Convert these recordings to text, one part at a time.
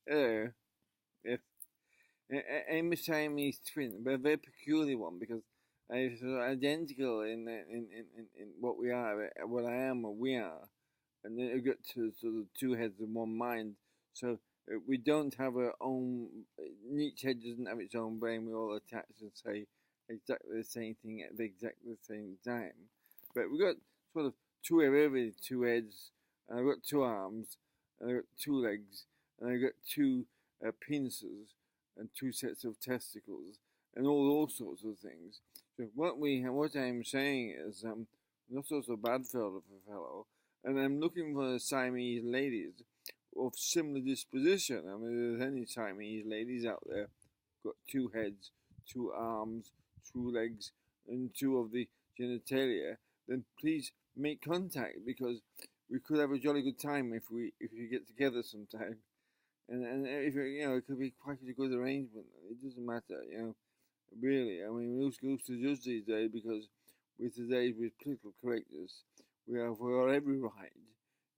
Hello. Yes. I'm a Siamese twin, but a very peculiar one because I'm sort of identical in what we are, what I am, what we are, and then we got to sort of two heads and one mind. So we don't have our own. Each head doesn't have its own brain. We all attach and say exactly the same thing at exactly the same time. But we got sort of two heads, and I've got two arms, and I've got two legs, and I've got two penises and two sets of testicles and all sorts of things. So what I'm saying is, not so bad fellow, and I'm looking for Siamese ladies of similar disposition. I mean, there's any Siamese ladies out there got two heads, two arms, two legs, and two of the genitalia, then please make contact because we could have a jolly good time if we get together sometime. And if it could be quite a good arrangement. It doesn't matter, really. I mean, who's to judge these days? Because with political correctness, we have every right,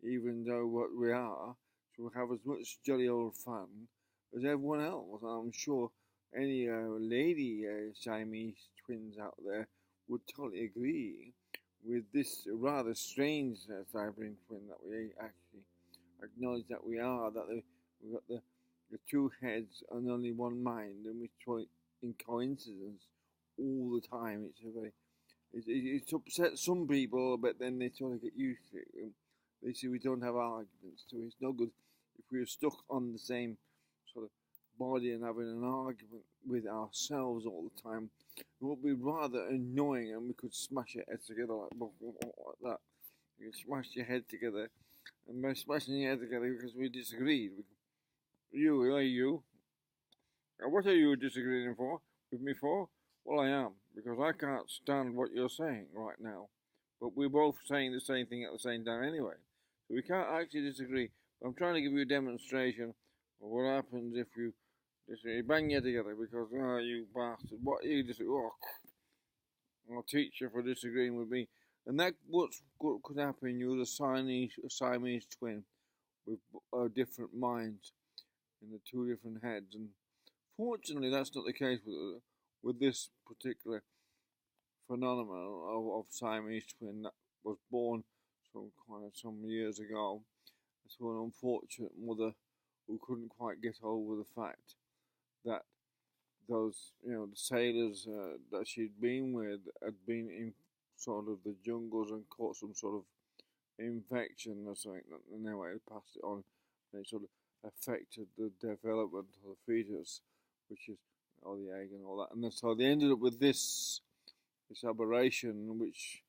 even though what we are, to have as much jolly old fun as everyone else. I'm sure any lady Siamese twins out there would totally agree with this rather strange Siamese twin that we actually acknowledge that we are, that we've got the two heads and only one mind, and we try in coincidence all the time. It's upset some people, but then they sort of get used to it. They see we don't have arguments, so it's no good if we're stuck on the same sort of body and having an argument with ourselves all the time. It would be rather annoying, and we could smash our heads together like that. You can smash your head together, and by smashing your head together because we disagreed. You. What are you disagreeing with me for? Well, I am, because I can't stand what you're saying right now. But we're both saying the same thing at the same time anyway. So we can't actually disagree. But I'm trying to give you a demonstration of what happens if you disagree. Bang you together because, you bastard, what you disagree? Oh, I'll teach you for disagreeing with me. And that what could happen. You're a Siamese twin with different minds in the two different heads. And fortunately, that's not the case with this particular phenomenon of Siamese twin that was born some years ago. It's an unfortunate mother who couldn't quite get over the fact that those, the sailors that she'd been with had been in sort of the jungles and caught some sort of infection or something, and anyway, they passed it on, and it sort of affected the development of the fetus, which is all the egg and all that, and so they ended up with this aberration, which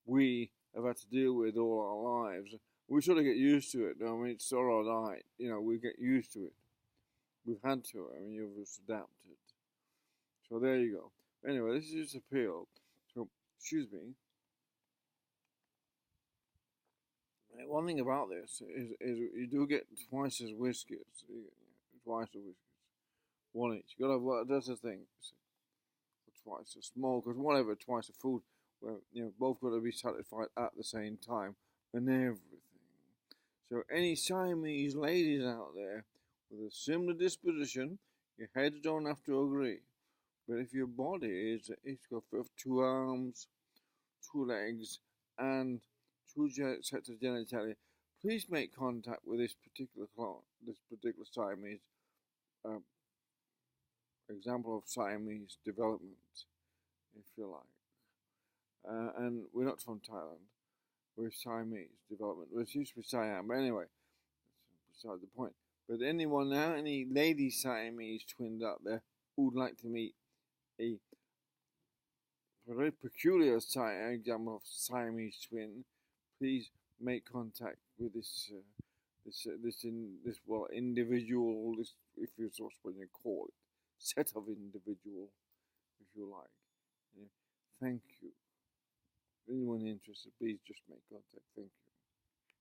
we have had to deal with all our lives. We sort of get used to it. I mean, it's all right, we get used to it. We've had to. I mean, you've just adapted. So there you go. Anyway, this is just appeal. So, excuse me. One thing about this is you do get twice as whiskers. Twice as whiskers. One each. You gotta have, that's the thing. Twice as small, because whatever, twice the food, well, both got to be satisfied at the same time and everything. So any Siamese ladies out there with a similar disposition, your heads don't have to agree. But if your body it's got two arms, two legs, and two sets of genitalia, please make contact with this particular Siamese example of Siamese development, if you like. And we're not from Thailand. We're Siamese development. Well, it used to be Siam, but anyway, that's beside the point. But anyone now, any lady Siamese twins out there who would like to meet a very peculiar example of Siamese twin, please make contact with this individual, if you're supposed to call it, set of individual, if you like. Thank you. Anyone interested, please just make contact. Thank you.